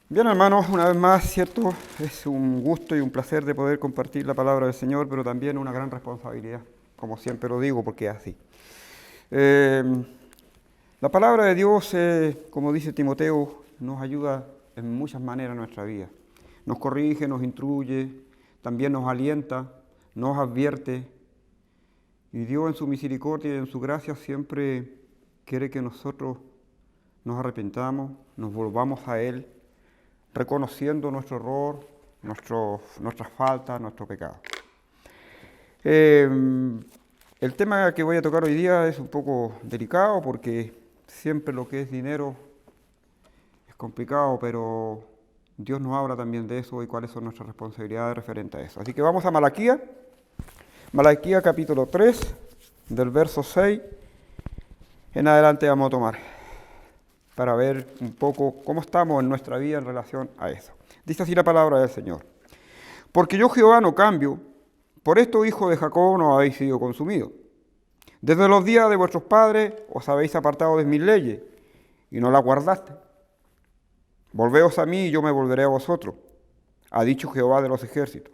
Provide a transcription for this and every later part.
Bien, hermanos, una vez más, ¿cierto? Es un gusto y un placer de poder compartir la palabra del Señor, pero también una gran responsabilidad, como siempre lo digo, porque es así. La palabra de Dios, como dice Timoteo, nos ayuda en muchas maneras en nuestra vida. Nos corrige, nos instruye, también nos alienta, nos advierte. Y Dios en su misericordia y en su gracia siempre quiere que nosotros nos arrepentamos, nos volvamos a Él, reconociendo nuestro error, nuestras faltas, nuestro pecado. El tema que voy a tocar hoy día es un poco delicado porque siempre lo que es dinero es complicado, pero Dios nos habla también de eso y cuáles son nuestras responsabilidades referentes a eso. Así que vamos a Malaquías capítulo 3, del verso 6 en adelante vamos a tomar, para ver un poco cómo estamos en nuestra vida en relación a eso. Dice así la palabra del Señor. Porque yo Jehová no cambio, por esto, hijos de Jacob, no habéis sido consumidos. Desde los días de vuestros padres os habéis apartado de mis leyes, y no las guardaste. Volveos a mí, y yo me volveré a vosotros, ha dicho Jehová de los ejércitos.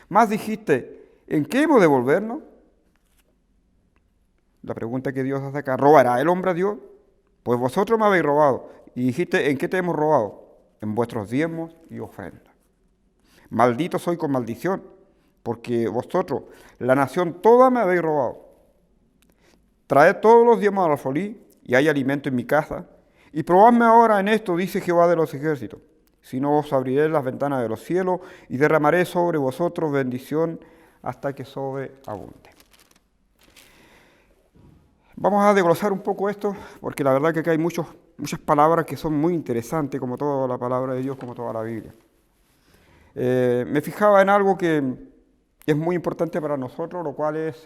Mas dijiste, ¿en qué hemos de volvernos? La pregunta que Dios hace acá, ¿robará el hombre a Dios? Pues vosotros me habéis robado. Y dijiste, ¿en qué te hemos robado? En vuestros diezmos y ofrendas. Maldito soy con maldición, porque vosotros, la nación toda, me habéis robado. Traed todos los diezmos al alfolí, y hay alimento en mi casa. Y probadme ahora en esto, dice Jehová de los ejércitos. Si no, os abriré las ventanas de los cielos, y derramaré sobre vosotros bendición hasta que sobreabunde. Vamos a desglosar un poco esto, porque la verdad que acá hay muchas palabras que son muy interesantes, como toda la palabra de Dios, como toda la Biblia. Me fijaba en algo que es muy importante para nosotros, lo cual es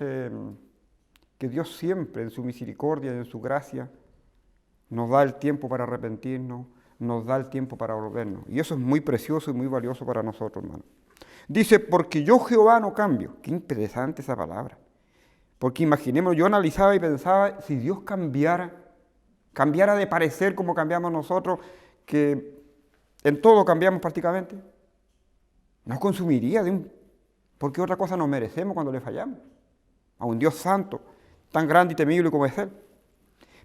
que Dios siempre, en su misericordia y en su gracia, nos da el tiempo para arrepentirnos, nos da el tiempo para volvernos. Y eso es muy precioso y muy valioso para nosotros, hermano. Dice, porque yo Jehová no cambio. Qué interesante esa palabra. Porque imaginemos, yo analizaba y pensaba, si Dios cambiara de parecer como cambiamos nosotros, que en todo cambiamos prácticamente, nos consumiría porque otra cosa nos merecemos cuando le fallamos. A un Dios santo, tan grande y temible como es Él.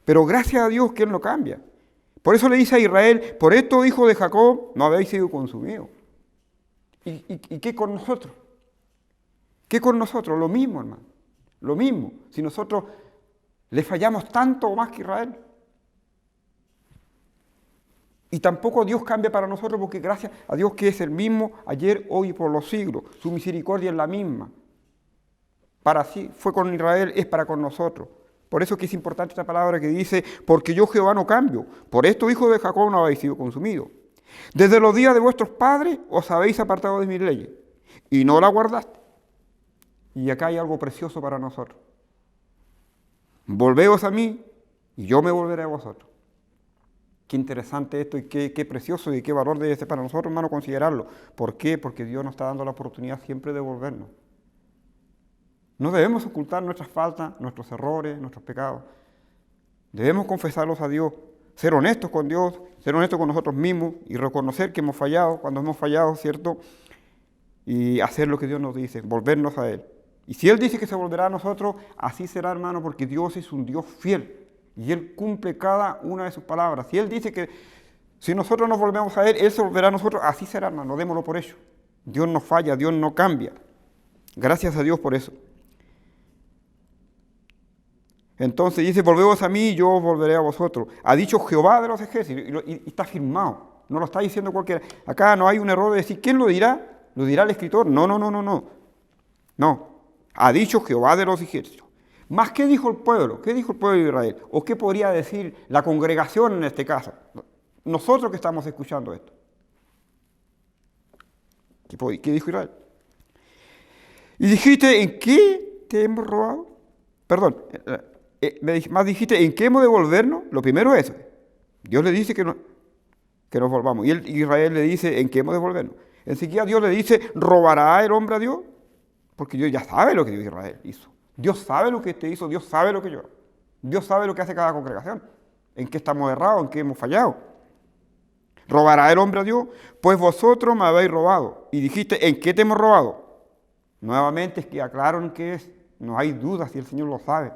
Pero gracias a Dios que Él no cambia. Por eso le dice a Israel, por esto, hijos de Jacob, no habéis sido consumidos. ¿Y qué con nosotros? ¿Qué con nosotros? Lo mismo, hermano. Lo mismo, si nosotros le fallamos tanto o más que Israel. Y tampoco Dios cambia para nosotros porque gracias a Dios que es el mismo ayer, hoy y por los siglos. Su misericordia es la misma. Para así fue con Israel, es para con nosotros. Por eso que es importante esta palabra que dice, porque yo Jehová no cambio. Por esto, hijos de Jacob, no habéis sido consumidos. Desde los días de vuestros padres os habéis apartado de mis leyes y no la guardaste. Y acá hay algo precioso para nosotros. Volveos a mí y yo me volveré a vosotros. Qué interesante esto y qué precioso y qué valor debe ser para nosotros, hermano, considerarlo. ¿Por qué? Porque Dios nos está dando la oportunidad siempre de volvernos. No debemos ocultar nuestras faltas, nuestros errores, nuestros pecados. Debemos confesarlos a Dios, ser honestos con Dios, ser honestos con nosotros mismos y reconocer que hemos fallado, cuando hemos fallado, ¿cierto? Y hacer lo que Dios nos dice, volvernos a Él. Y si Él dice que se volverá a nosotros, así será, hermano, porque Dios es un Dios fiel. Y Él cumple cada una de sus palabras. Si Él dice que si nosotros nos volvemos a Él se volverá a nosotros, así será, hermano, démoslo por hecho. Dios no falla, Dios no cambia. Gracias a Dios por eso. Entonces dice, volveos a mí y yo volveré a vosotros. Ha dicho Jehová de los ejércitos y está firmado. No lo está diciendo cualquiera. Acá no hay un error de decir, ¿quién lo dirá? ¿Lo dirá el escritor? No. No. Ha dicho Jehová de los ejércitos. ¿Más qué dijo el pueblo? ¿Qué dijo el pueblo de Israel? ¿O qué podría decir la congregación en este caso? Nosotros que estamos escuchando esto. ¿Qué dijo Israel? Y dijiste, ¿en qué te hemos robado? Perdón, más dijiste, ¿en qué hemos de volvernos? Lo primero es eso. Dios le dice que nos volvamos. Y Israel le dice, ¿en qué hemos de volvernos? Enseguida Dios le dice, ¿robará el hombre a Dios? Porque Dios ya sabe lo que Israel hizo. Dios sabe lo que te hizo, Dios sabe lo que yo. Dios sabe lo que hace cada congregación. En qué estamos errados, en qué hemos fallado. ¿Robará el hombre a Dios? Pues vosotros me habéis robado. Y dijiste, ¿en qué te hemos robado? Nuevamente es que aclararon qué es. No hay duda si el Señor lo sabe.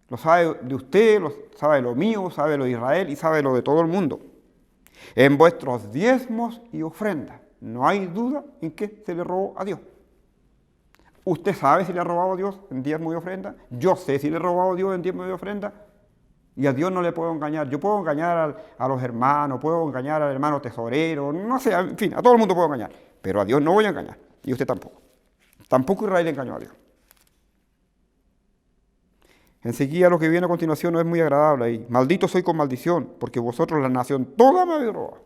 Lo sabe de usted, lo sabe de lo mío, sabe lo de Israel y sabe lo de todo el mundo. En vuestros diezmos y ofrendas. No hay duda en qué se le robó a Dios. ¿Usted sabe si le ha robado a Dios en diezmo y ofrenda? Yo sé si le he robado a Dios en diezmo y ofrenda. Y a Dios no le puedo engañar. Yo puedo engañar a los hermanos, puedo engañar al hermano tesorero, no sé, en fin, a todo el mundo puedo engañar. Pero a Dios no voy a engañar. Y usted tampoco. Tampoco Israel engañó a Dios. Enseguida lo que viene a continuación no es muy agradable ahí. Maldito soy con maldición, porque vosotros la nación toda me habéis robado.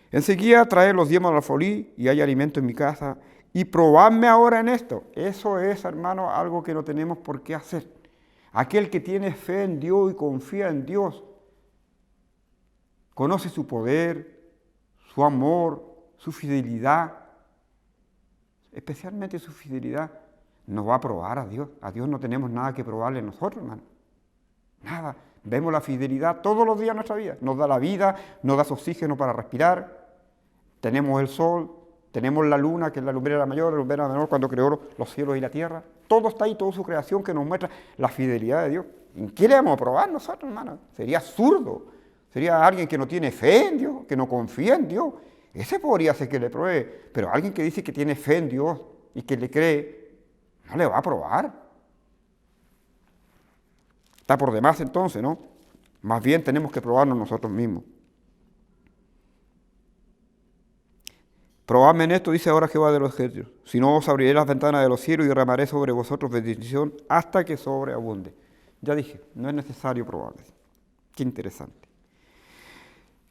Enseguida traed los diezmos al alfolí y hay alimento en mi casa. Y probadme ahora en esto. Eso es, hermano, algo que no tenemos por qué hacer. Aquel que tiene fe en Dios y confía en Dios, conoce su poder, su amor, su fidelidad, especialmente su fidelidad, nos va a probar a Dios. A Dios no tenemos nada que probarle nosotros, hermano. Nada. Vemos la fidelidad todos los días de nuestra vida. Nos da la vida, nos da oxígeno para respirar. Tenemos el sol, tenemos la luna, que es la lumbrera mayor, la lumbrera menor, cuando creó los cielos y la tierra. Todo está ahí, toda su creación que nos muestra la fidelidad de Dios. ¿En qué le vamos a probar nosotros, hermano? Sería absurdo. Sería alguien que no tiene fe en Dios, que no confía en Dios. Ese podría ser que le pruebe. Pero alguien que dice que tiene fe en Dios y que le cree, no le va a probar. Está por demás entonces, ¿no? Más bien tenemos que probarnos nosotros mismos. Probadme en esto, dice ahora Jehová de los ejércitos. Si no, os abriré las ventanas de los cielos y derramaré sobre vosotros bendición hasta que sobreabunde. Ya dije, no es necesario probarles. Qué interesante.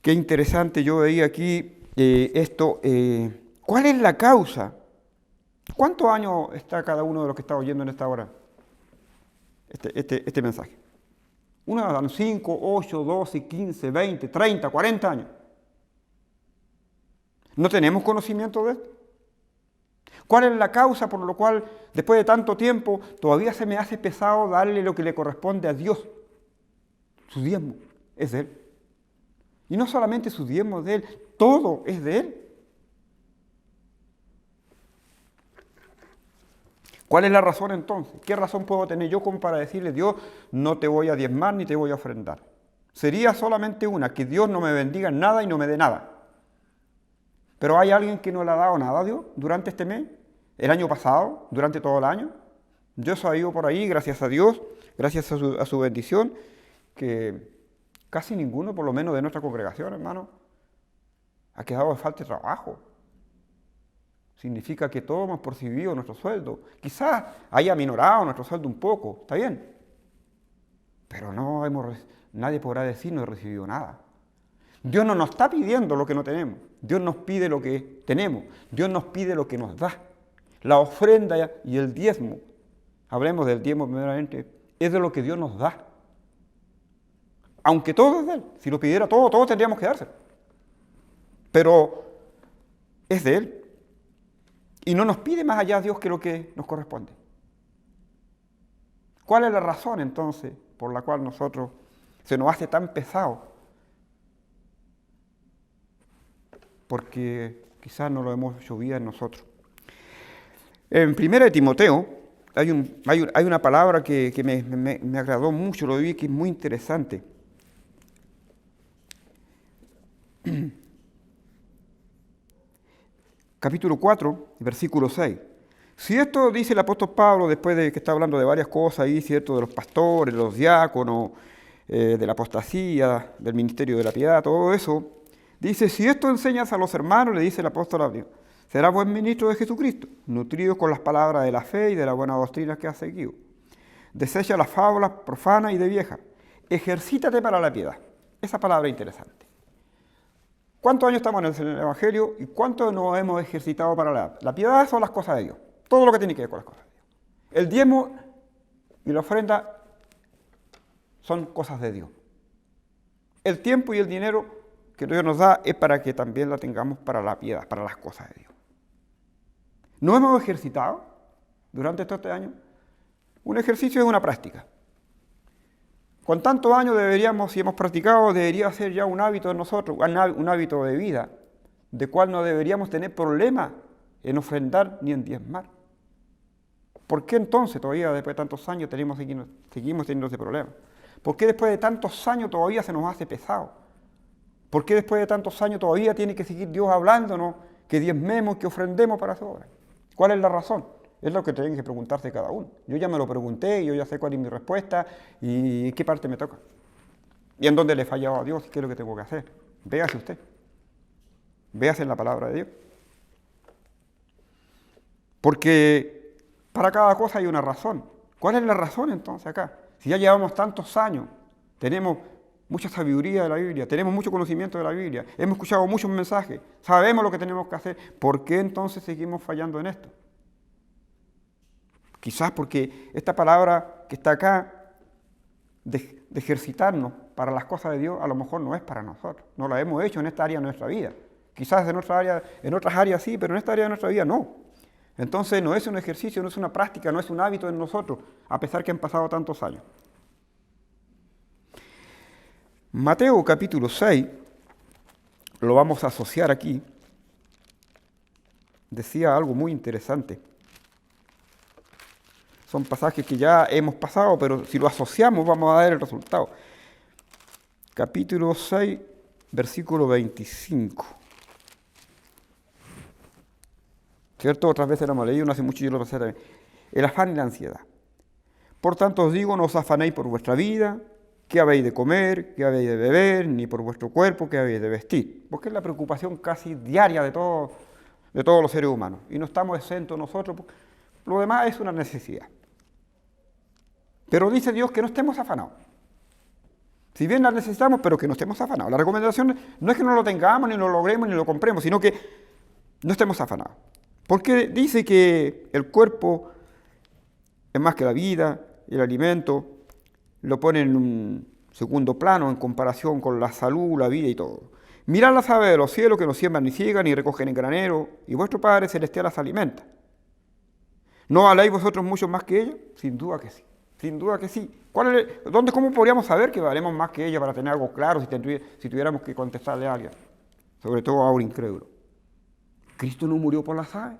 Qué interesante, yo veía aquí esto. ¿Cuál es la causa? ¿Cuántos años está cada uno de los que está oyendo en esta hora este mensaje? Uno dan 5, 8, 12, 15, 20, 30, 40 años. ¿No tenemos conocimiento de esto? ¿Cuál es la causa por lo cual, después de tanto tiempo, todavía se me hace pesado darle lo que le corresponde a Dios? Su diezmo es de Él. Y no solamente su diezmo es de Él, todo es de Él. ¿Cuál es la razón entonces? ¿Qué razón puedo tener yo como para decirle, Dios, no te voy a diezmar ni te voy a ofrendar? Sería solamente una, que Dios no me bendiga en nada y no me dé nada. Pero hay alguien que no le ha dado nada a Dios durante este mes, el año pasado, durante todo el año. Dios ha ido por ahí, gracias a Dios, gracias a su bendición, que casi ninguno, por lo menos de nuestra congregación, hermano, ha quedado de falta de trabajo. Significa que todos hemos percibido nuestro sueldo. Quizás haya minorado nuestro sueldo un poco, está bien. Pero nadie podrá decir no he recibido nada. Dios no nos está pidiendo lo que no tenemos. Dios nos pide lo que tenemos. Dios nos pide lo que nos da. La ofrenda y el diezmo, hablemos del diezmo primeramente, es de lo que Dios nos da. Aunque todo es de Él. Si lo pidiera todo, todos tendríamos que dárselo. Pero es de Él. Y no nos pide más allá Dios que lo que nos corresponde. ¿Cuál es la razón entonces por la cual nosotros se nos hace tan pesado? Porque quizás no lo hemos hecho bien nosotros. En 1 Timoteo hay una palabra que me agradó mucho, lo vi que es muy interesante. Capítulo 4, versículo 6. Si esto dice el apóstol Pablo, después de que está hablando de varias cosas ahí, ¿cierto? De los pastores, los diáconos, de la apostasía, del ministerio de la piedad, todo eso, dice, si esto enseñas a los hermanos, le dice el apóstol a Dios, serás buen ministro de Jesucristo, nutrido con las palabras de la fe y de la buena doctrina que has seguido. Desecha las fábulas profanas y de vieja. Ejercítate para la piedad. Esa palabra es interesante. ¿Cuántos años estamos en el Evangelio y cuántos nos hemos ejercitado para la piedad? Son las cosas de Dios. Todo lo que tiene que ver con las cosas de Dios. El diezmo y la ofrenda son cosas de Dios. El tiempo y el dinero que Dios nos da es para que también la tengamos para la piedad, para las cosas de Dios. ¿No hemos ejercitado durante estos 3 años? Un ejercicio es una práctica. Con tantos años deberíamos, si hemos practicado, debería ser ya un hábito en nosotros, un hábito de vida, de cual no deberíamos tener problema en ofrendar ni en diezmar. ¿Por qué entonces todavía después de tantos años seguimos teniendo ese problema? ¿Por qué después de tantos años todavía se nos hace pesado? ¿Por qué después de tantos años todavía tiene que seguir Dios hablándonos, que diezmemos, que ofrendemos para su obra? ¿Cuál es la razón? Es lo que tienen que preguntarse cada uno. Yo ya me lo pregunté, yo ya sé cuál es mi respuesta y qué parte me toca. Y en dónde le he fallado a Dios, qué es lo que tengo que hacer. Véase usted. Véase en la palabra de Dios. Porque para cada cosa hay una razón. ¿Cuál es la razón entonces acá? Si ya llevamos tantos años, tenemos mucha sabiduría de la Biblia, tenemos mucho conocimiento de la Biblia, hemos escuchado muchos mensajes, sabemos lo que tenemos que hacer, ¿por qué entonces seguimos fallando en esto? Quizás porque esta palabra que está acá, de ejercitarnos para las cosas de Dios, a lo mejor no es para nosotros. No la hemos hecho en esta área de nuestra vida. Quizás en otras áreas sí, pero en esta área de nuestra vida no. Entonces no es un ejercicio, no es una práctica, no es un hábito en nosotros, a pesar que han pasado tantos años. Mateo capítulo 6, lo vamos a asociar aquí, decía algo muy interesante. Son pasajes que ya hemos pasado, pero si lo asociamos vamos a ver el resultado. Capítulo 6, versículo 25. ¿Cierto? Otras veces lo hemos leído, no hace mucho yo lo pasé también. El afán y la ansiedad. Por tanto os digo, no os afanéis por vuestra vida, qué habéis de comer, qué habéis de beber, ni por vuestro cuerpo, qué habéis de vestir. Porque es la preocupación casi diaria de todos los seres humanos. Y no estamos exentos nosotros. Lo demás es una necesidad. Pero dice Dios que no estemos afanados. Si bien la necesitamos, pero que no estemos afanados. La recomendación no es que no lo tengamos, ni lo logremos, ni lo compremos, sino que no estemos afanados. Porque dice que el cuerpo es más que la vida, el alimento, lo pone en un segundo plano en comparación con la salud, la vida y todo. Mirad las aves de los cielos que no siembran ni ciegan ni recogen en granero, y vuestro Padre Celestial las alimenta. ¿No valéis vosotros mucho más que ella? Sin duda que sí. Sin duda que sí. ¿Cómo podríamos saber que valemos más que ella para tener algo claro si tuviéramos que contestarle a alguien? Sobre todo a un incrédulo. Cristo no murió por las aves.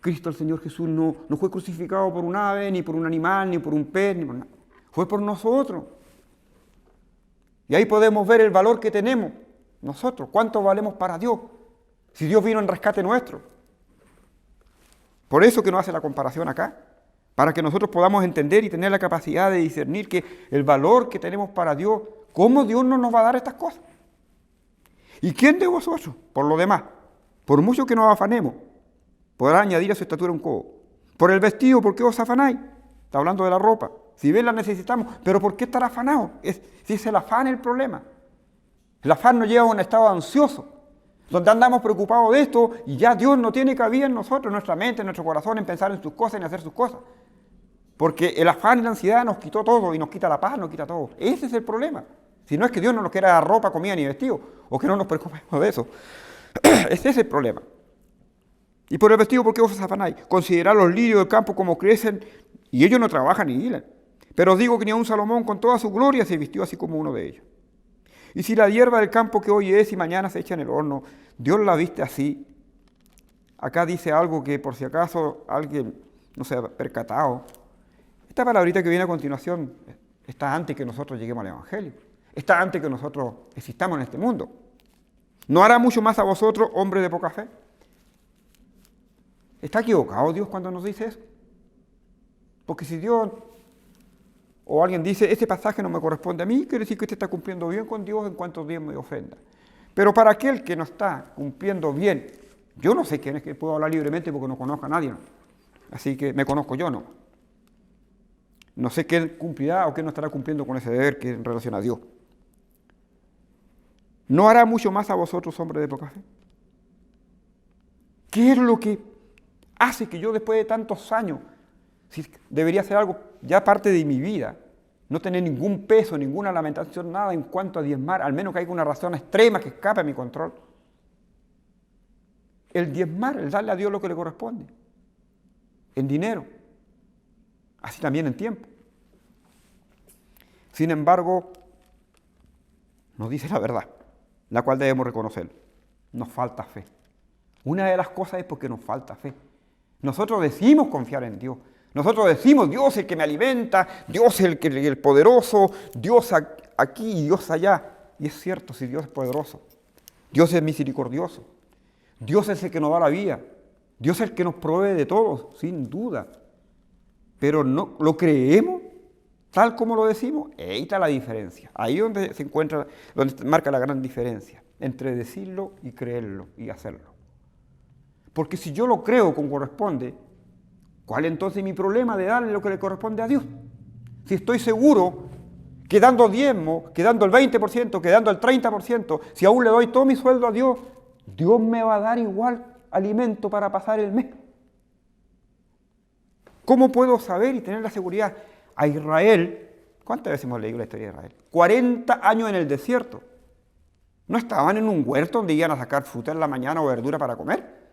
Cristo, el Señor Jesús, no fue crucificado por un ave, ni por un animal, ni por un pez, ni por nada. Fue por nosotros. Y ahí podemos ver el valor que tenemos nosotros. ¿Cuánto valemos para Dios? Si Dios vino en rescate nuestro. Por eso que nos hace la comparación acá. Para que nosotros podamos entender y tener la capacidad de discernir que el valor que tenemos para Dios, ¿cómo Dios no nos va a dar estas cosas? ¿Y quién de vosotros, por lo demás, por mucho que nos afanemos, podrá añadir a su estatura un codo? Por el vestido, ¿por qué os afanáis? Está hablando de la ropa. Si bien la necesitamos, pero ¿por qué estar afanados? Si es el afán el problema. El afán nos lleva a un estado ansioso, donde andamos preocupados de esto y ya Dios no tiene cabida en nosotros, en nuestra mente, en nuestro corazón, en pensar en sus cosas, en hacer sus cosas. Porque el afán y la ansiedad nos quitó todo y nos quita la paz, nos quita todo. Ese es el problema. Si no es que Dios no nos quiera dar ropa, comida ni vestido, o que no nos preocupemos de eso. Ese es el problema. Y por el vestido, ¿por qué os afanáis? Considerad los lirios del campo como crecen, y ellos no trabajan ni hilan. Pero os digo que ni aun Salomón con toda su gloria se vistió así como uno de ellos. Y si la hierba del campo que hoy es y mañana se echa en el horno, Dios la viste así. Acá dice algo que por si acaso alguien no se ha percatado. Esta palabrita que viene a continuación está antes que nosotros lleguemos al Evangelio. Está antes que nosotros existamos en este mundo. ¿No hará mucho más a vosotros, hombres de poca fe? ¿Está equivocado Dios cuando nos dice eso? Porque si Dios O alguien dice, este pasaje no me corresponde a mí, quiere decir que usted está cumpliendo bien con Dios en cuanto diezmo y ofrenda. Pero para aquel que no está cumpliendo bien, yo no sé quién es, que puedo hablar libremente porque no conozco a nadie, ¿no? Así que me conozco yo, ¿no? No sé quién cumplirá o quién no estará cumpliendo con ese deber que en relación a Dios. ¿No hará mucho más a vosotros, hombres de poca fe? ¿Qué es lo que hace que yo después de tantos años, si debería ser algo ya parte de mi vida, no tener ningún peso, ninguna lamentación, nada en cuanto a diezmar, al menos que haya una razón extrema que escape a mi control? El diezmar, el darle a Dios lo que le corresponde, en dinero, así también en tiempo. Sin embargo, nos dice la verdad, la cual debemos reconocer. Nos falta fe. Una de las cosas es porque nos falta fe. Nosotros decimos confiar en Dios. Nosotros decimos, Dios es el que me alimenta, Dios es el poderoso, Dios aquí y Dios allá. Y es cierto, si Dios es poderoso, Dios es misericordioso, Dios es el que nos da la vida, Dios es el que nos provee de todo, sin duda. Pero no lo creemos tal como lo decimos. Ahí está la diferencia. Ahí es donde se encuentra, donde marca la gran diferencia entre decirlo y creerlo y hacerlo. Porque si yo lo creo como corresponde, ¿cuál entonces es mi problema de darle lo que le corresponde a Dios? Si estoy seguro que dando diezmo, que dando el 20%, que dando el 30%, si aún le doy todo mi sueldo a Dios, Dios me va a dar igual alimento para pasar el mes. ¿Cómo puedo saber y tener la seguridad? A Israel, ¿cuántas veces hemos leído la historia de Israel? 40 años en el desierto. No estaban en un huerto donde iban a sacar fruta en la mañana o verdura para comer.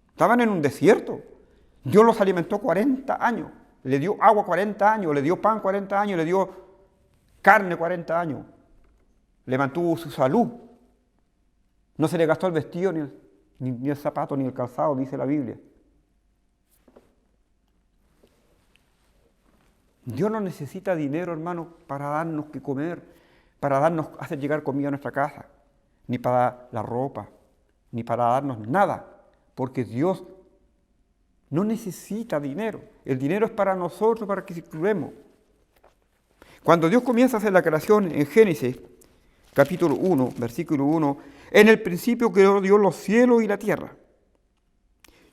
Estaban en un desierto. Dios los alimentó 40 años. Le dio agua 40 años, le dio pan 40 años, le dio carne 40 años. Le mantuvo su salud. No se le gastó el vestido, ni el zapato, ni el calzado, dice la Biblia. Dios no necesita dinero, hermano, para darnos que comer, para hacer llegar comida a nuestra casa, ni para la ropa, ni para darnos nada, porque Dios no necesita dinero. El dinero es para nosotros, para que circulemos. Cuando Dios comienza a hacer la creación en Génesis, capítulo 1, versículo 1, en el principio creó Dios los cielos y la tierra.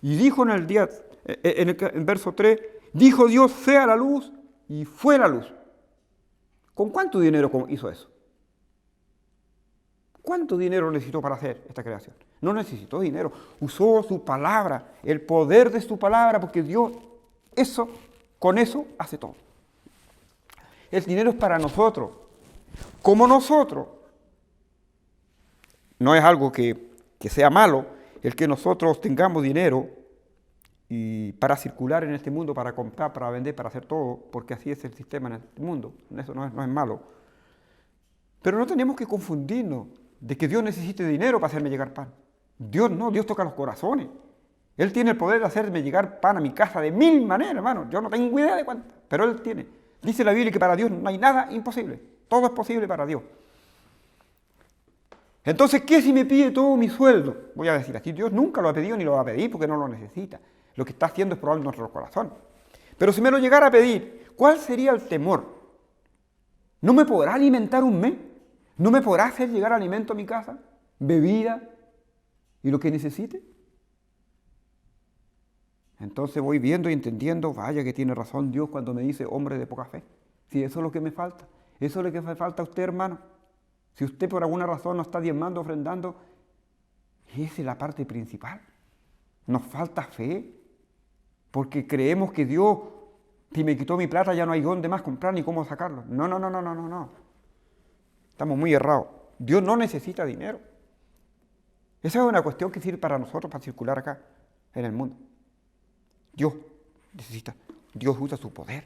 Y dijo en el verso 3, dijo Dios, sea la luz, y fue la luz. ¿Con cuánto dinero hizo eso? ¿Cuánto dinero necesitó para hacer esta creación? No necesitó dinero. Usó su palabra, el poder de su palabra, porque Dios con eso hace todo. El dinero es para nosotros. Como nosotros, no es algo que sea malo el que nosotros tengamos dinero y para circular en este mundo, para comprar, para vender, para hacer todo, porque así es el sistema en este mundo. Eso no es malo. Pero no tenemos que confundirnos de que Dios necesite dinero para hacerme llegar pan. Dios no, Dios toca los corazones. Él tiene el poder de hacerme llegar pan a mi casa de 1000 maneras, hermano. Yo no tengo idea de cuántas, pero Él tiene. Dice la Biblia que para Dios no hay nada imposible. Todo es posible para Dios. Entonces, ¿qué si me pide todo mi sueldo? Voy a decir así, Dios nunca lo ha pedido ni lo va a pedir porque no lo necesita. Lo que está haciendo es probar nuestro corazón. Pero si me lo llegara a pedir, ¿cuál sería el temor? ¿No me podrá alimentar un mes? ¿No me podrá hacer llegar alimento a mi casa? ¿Bebida? ¿Y lo que necesite? Entonces voy viendo y entendiendo, vaya que tiene razón Dios cuando me dice hombre de poca fe. Si eso es lo que me falta. Eso es lo que me falta a usted, hermano. Si usted por alguna razón no está diezmando, ofrendando, esa es la parte principal. Nos falta fe. Porque creemos que Dios, si me quitó mi plata, ya no hay dónde más comprar ni cómo sacarlo. No. Estamos muy errados. Dios no necesita dinero. Esa es una cuestión que sirve para nosotros, para circular acá, en el mundo. Dios usa su poder.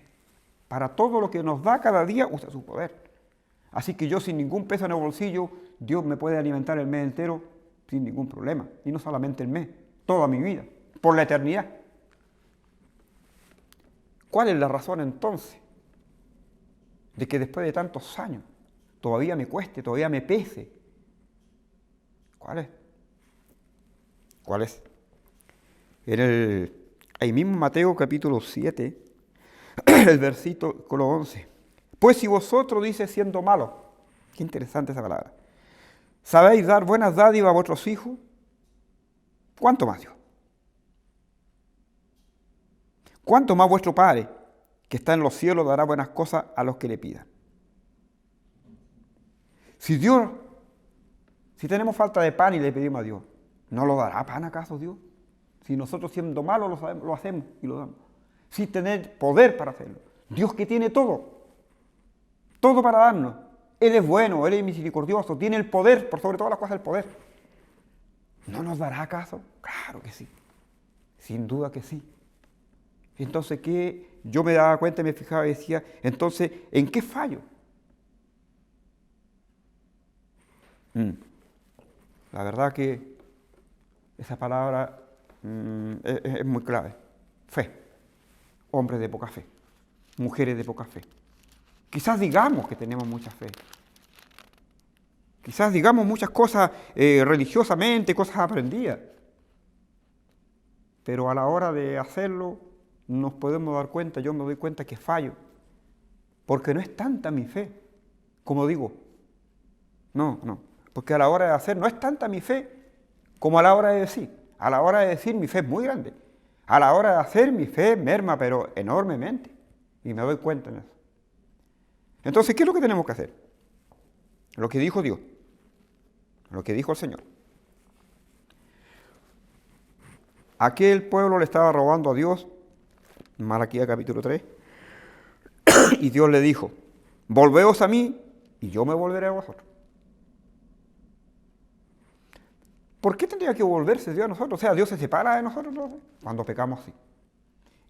Para todo lo que nos da cada día, usa su poder. Así que yo sin ningún peso en el bolsillo, Dios me puede alimentar el mes entero sin ningún problema. Y no solamente el mes, toda mi vida, por la eternidad. ¿Cuál es la razón entonces de que después de tantos años todavía me cueste, todavía me pese? ¿Cuál es? Ahí mismo Mateo capítulo 7, el versículo 11. Pues si vosotros, dice, siendo malos, qué interesante esa palabra, sabéis dar buenas dádivas a vuestros hijos, ¿cuánto más Dios? ¿Cuánto más vuestro Padre, que está en los cielos, dará buenas cosas a los que le pidan? Si tenemos falta de pan y le pedimos a Dios, ¿no lo dará pan acaso Dios? Si nosotros siendo malos lo hacemos y lo damos. Sin tener poder para hacerlo. Dios que tiene todo para darnos. Él es bueno, Él es misericordioso, tiene el poder, por sobre todas las cosas el poder. ¿No nos dará acaso? Claro que sí. Sin duda que sí. Entonces, ¿qué? Yo me daba cuenta y me fijaba y decía, entonces, ¿en qué fallo? La verdad que esa palabra es muy clave. Fe. Hombres de poca fe. Mujeres de poca fe. Quizás digamos que tenemos mucha fe. Quizás digamos muchas cosas religiosamente, cosas aprendidas. Pero a la hora de hacerlo, nos podemos dar cuenta, yo me doy cuenta que fallo. Porque no es tanta mi fe, como digo. No. Porque a la hora de hacer no es tanta mi fe como a la hora de decir. A la hora de decir mi fe es muy grande. A la hora de hacer mi fe merma, pero enormemente. Y me doy cuenta en eso. Entonces, ¿qué es lo que tenemos que hacer? Lo que dijo Dios. Lo que dijo el Señor. Aquel pueblo le estaba robando a Dios, Malaquías capítulo 3, y Dios le dijo, volveos a mí y yo me volveré a vosotros. ¿Por qué tendría que volverse Dios a nosotros? O sea, Dios se separa de nosotros, ¿no? Cuando pecamos sí.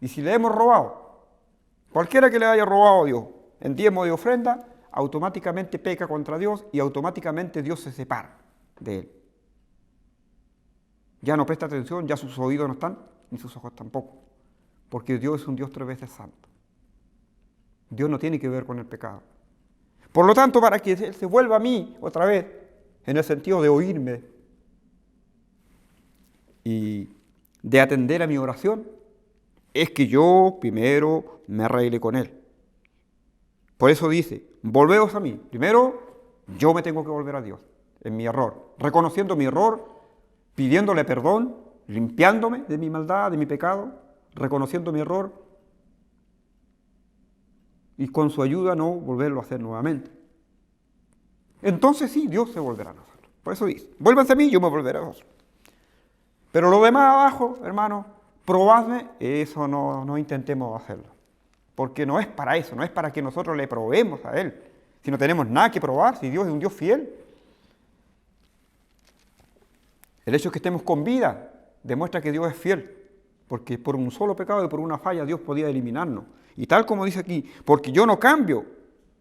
Y si le hemos robado, cualquiera que le haya robado a Dios en diezmo de ofrenda, automáticamente peca contra Dios y automáticamente Dios se separa de él. Ya no presta atención, ya sus oídos no están, ni sus ojos tampoco. Porque Dios es un Dios 3 veces santo. Dios no tiene que ver con el pecado. Por lo tanto, para que Él se vuelva a mí otra vez, en el sentido de oírme y de atender a mi oración, es que yo primero me arregle con Él. Por eso dice, volveos a mí. Primero, yo me tengo que volver a Dios en mi error, reconociendo mi error, pidiéndole perdón, limpiándome de mi maldad, de mi pecado, reconociendo mi error y con su ayuda no volverlo a hacer nuevamente. Entonces sí, Dios se volverá a nosotros. Por eso dice, vuélvanse a mí, yo me volveré a vosotros. Pero lo demás abajo, hermano, probadme, eso no intentemos hacerlo. Porque no es para eso, no es para que nosotros le probemos a Él. Si no tenemos nada que probar, si Dios es un Dios fiel. El hecho de que estemos con vida demuestra que Dios es fiel. Porque por un solo pecado y por una falla Dios podía eliminarnos. Y tal como dice aquí, porque yo no cambio.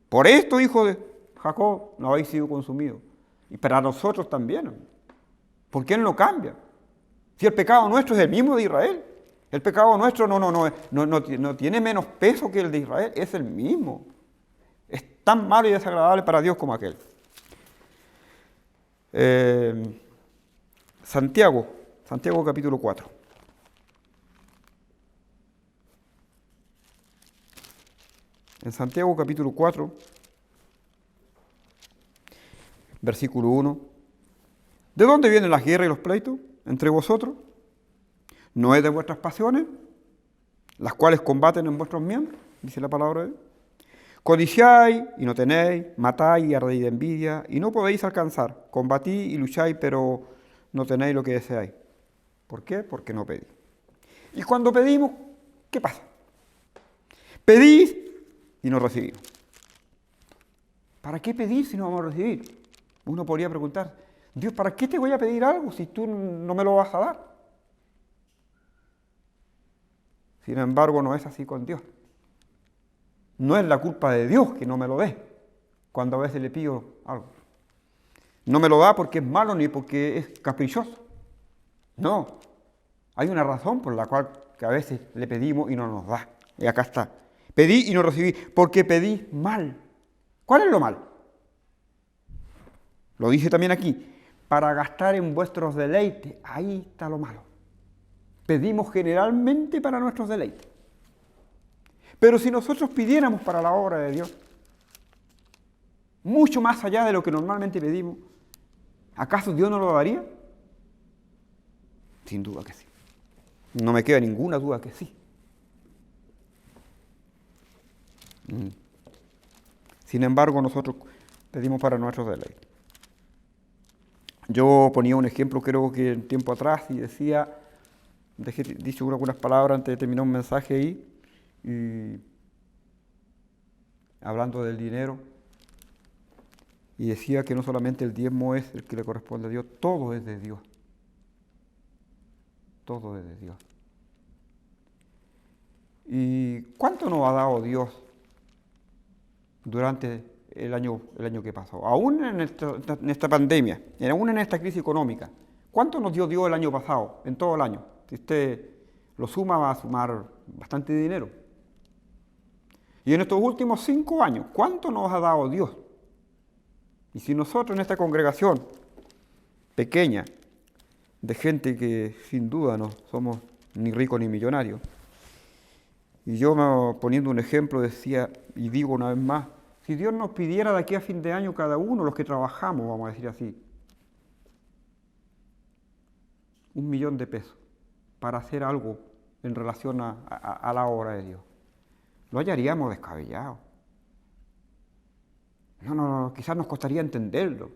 Por esto, hijo de Jacob, no habéis sido consumidos. Y para nosotros también. Porque Él no cambia. Si el pecado nuestro es el mismo de Israel. El pecado nuestro no tiene menos peso que el de Israel, es el mismo. Es tan malo y desagradable para Dios como aquel. Santiago capítulo 4. En Santiago capítulo 4, versículo 1. ¿De dónde vienen las guerras y los pleitos entre vosotros? ¿No es de vuestras pasiones, las cuales combaten en vuestros miembros? Dice la palabra de Dios. Codiciáis y no tenéis, matáis y ardéis de envidia y no podéis alcanzar. Combatís y lucháis, pero no tenéis lo que deseáis. ¿Por qué? Porque no pedís. Y cuando pedimos, ¿qué pasa? Pedís y no recibimos. ¿Para qué pedir si no vamos a recibir? Uno podría preguntar, Dios, ¿para qué te voy a pedir algo si tú no me lo vas a dar? Sin embargo, no es así con Dios. No es la culpa de Dios que no me lo dé cuando a veces le pido algo. No me lo da porque es malo ni porque es caprichoso. No. Hay una razón por la cual que a veces le pedimos y no nos da. Y acá está. Pedí y no recibí porque pedí mal. ¿Cuál es lo mal? Lo dice también aquí. Para gastar en vuestros deleites. Ahí está lo malo. Pedimos generalmente para nuestros deleites. Pero si nosotros pidiéramos para la obra de Dios, mucho más allá de lo que normalmente pedimos, ¿acaso Dios no lo daría? Sin duda que sí. No me queda ninguna duda que sí. Sin embargo, nosotros pedimos para nuestros deleites. Yo ponía un ejemplo, creo que un tiempo atrás, y decía, dejé dicho algunas palabras antes de terminar un mensaje ahí, y hablando del dinero, y decía que no solamente el diezmo es el que le corresponde a Dios, todo es de Dios. Todo es de Dios. ¿Y cuánto nos ha dado Dios durante el año que pasó? Aún en esta pandemia, aún en esta crisis económica. ¿Cuánto nos dio Dios el año pasado, en todo el año? Si usted lo suma, va a sumar bastante dinero. Y en estos últimos 5 años, ¿cuánto nos ha dado Dios? Y si nosotros en esta congregación pequeña, de gente que sin duda no somos ni ricos ni millonarios, y yo poniendo un ejemplo decía, y digo una vez más, si Dios nos pidiera de aquí a fin de año cada uno, los que trabajamos, vamos a decir así, 1 millón de pesos para hacer algo en relación a la obra de Dios, lo hallaríamos descabellado. No, quizás nos costaría entenderlo.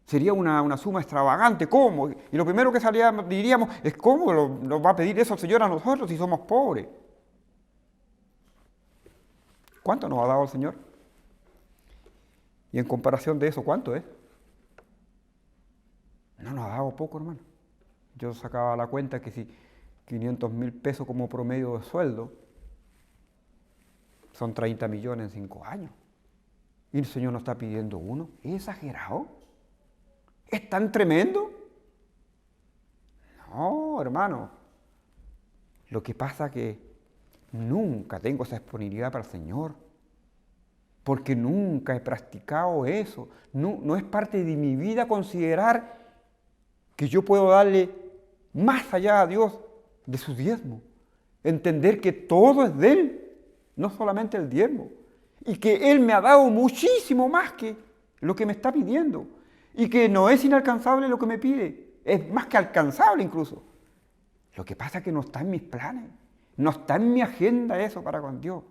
Sería una suma extravagante. ¿Cómo? Y lo primero que diríamos es ¿cómo nos va a pedir eso el Señor a nosotros si somos pobres? ¿Cuánto nos ha dado el Señor? Y en comparación de eso, ¿cuánto es? No nos ha dado poco, hermano. Yo sacaba la cuenta que si 500.000 pesos como promedio de sueldo, son 30 millones en 5 años. Y el Señor nos está pidiendo uno. ¿Es exagerado? ¿Es tan tremendo? No, hermano. Lo que pasa es que nunca tengo esa disponibilidad para el Señor. Porque nunca he practicado eso. No es parte de mi vida considerar que yo puedo darle más allá a Dios de su diezmo. Entender que todo es de Él, no solamente el diezmo. Y que Él me ha dado muchísimo más que lo que me está pidiendo. Y que no es inalcanzable lo que me pide. Es más que alcanzable incluso. Lo que pasa es que no está en mis planes. No está en mi agenda eso para con Dios.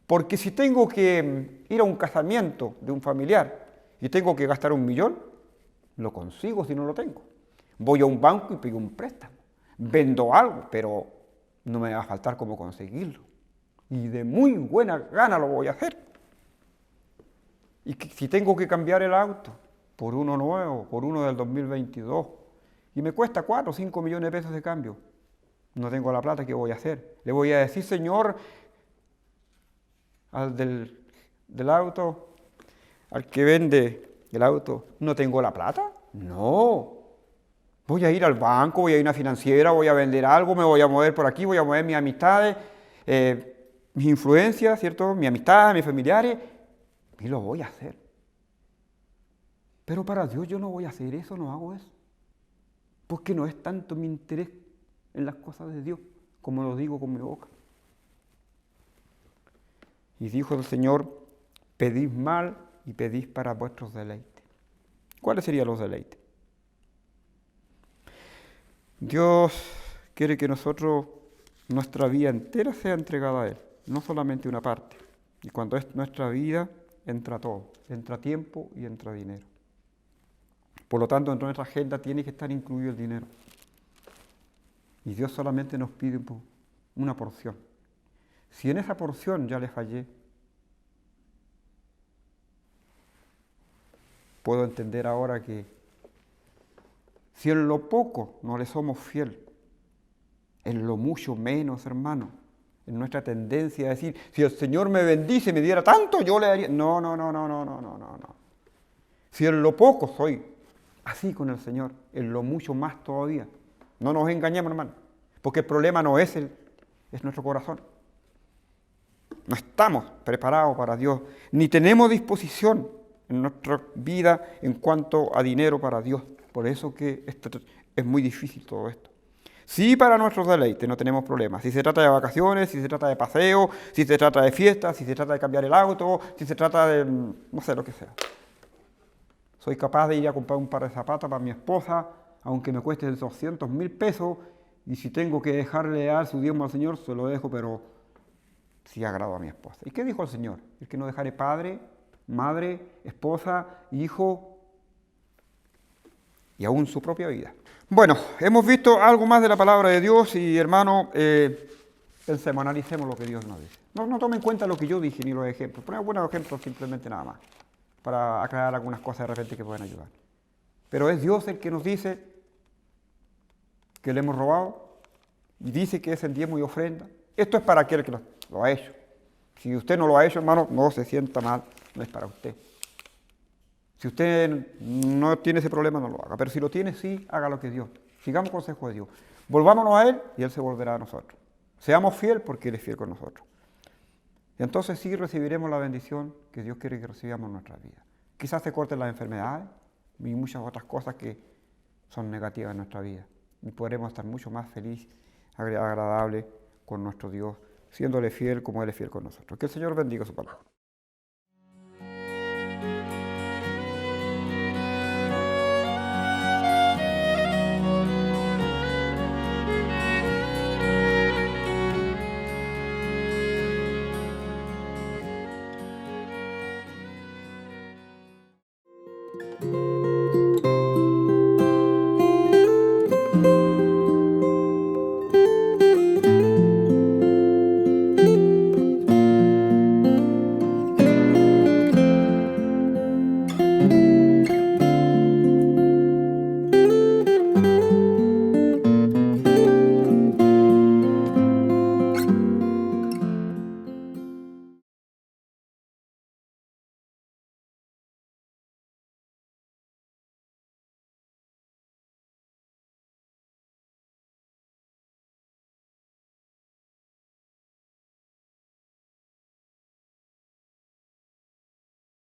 Porque si tengo que ir a un casamiento de un familiar y tengo que gastar 1 millón, lo consigo si no lo tengo. Voy a un banco y pido un préstamo. Vendo algo, pero no me va a faltar cómo conseguirlo. Y de muy buena gana lo voy a hacer. Y si tengo que cambiar el auto por uno nuevo, por uno del 2022, y me cuesta 4 o 5 millones de pesos de cambio, no tengo la plata, ¿qué voy a hacer? Le voy a decir, Señor, al del auto, al que vende el auto, ¿no tengo la plata? No. Voy a ir al banco, voy a ir a una financiera, voy a vender algo, me voy a mover por aquí, voy a mover mis amistades, mis influencias, ¿cierto? Mis amistades, mis familiares, y lo voy a hacer. Pero para Dios yo no voy a hacer eso, no hago eso. Porque no es tanto mi interés en las cosas de Dios, como lo digo con mi boca. Y dijo el Señor, pedís mal y pedís para vuestros deleites. ¿Cuáles serían los deleites? Dios quiere que nosotros, nuestra vida entera sea entregada a Él, no solamente una parte. Y cuando es nuestra vida, entra todo, entra tiempo y entra dinero. Por lo tanto, dentro de nuestra agenda tiene que estar incluido el dinero. Y Dios solamente nos pide una porción. Si en esa porción ya le fallé, puedo entender ahora que si en lo poco no le somos fiel, en lo mucho menos, hermano, en nuestra tendencia a decir, si el Señor me bendice y me diera tanto, yo le daría. No. Si en lo poco soy así con el Señor, en lo mucho más todavía. No nos engañemos, hermano, porque el problema no es nuestro corazón. No estamos preparados para Dios, ni tenemos disposición en nuestra vida en cuanto a dinero para Dios. Por eso que es muy difícil todo esto. Sí, para nuestros deleites, no tenemos problemas. Si se trata de vacaciones, si se trata de paseo, si se trata de fiestas, si se trata de cambiar el auto, si se trata de, no sé, lo que sea. Soy capaz de ir a comprar un par de zapatos para mi esposa, aunque me cueste 200.000 pesos, y si tengo que dejarle dar su diezmo al Señor, se lo dejo, pero sí agrado a mi esposa. ¿Y qué dijo el Señor? El que no dejare padre, madre, esposa, hijo y aún su propia vida. Bueno, hemos visto algo más de la palabra de Dios y hermano, pensemos, analicemos lo que Dios nos dice. No tomen en cuenta lo que yo dije ni los ejemplos. Ponemos buenos ejemplos simplemente nada más, para aclarar algunas cosas de repente que pueden ayudar. Pero es Dios el que nos dice que le hemos robado y dice que es el diezmo y ofrenda. Esto es para aquel que lo ha hecho. Si usted no lo ha hecho, hermano, no se sienta mal, no es para usted. Si usted no tiene ese problema, no lo haga. Pero si lo tiene, sí, haga lo que es Dios. Sigamos consejo de Dios. Volvámonos a Él y Él se volverá a nosotros. Seamos fieles porque Él es fiel con nosotros. Y entonces sí recibiremos la bendición que Dios quiere que recibamos en nuestra vida. Quizás se corten las enfermedades y muchas otras cosas que son negativas en nuestra vida. Y podremos estar mucho más feliz, agradable con nuestro Dios, siéndole fiel como Él es fiel con nosotros. Que el Señor bendiga su palabra.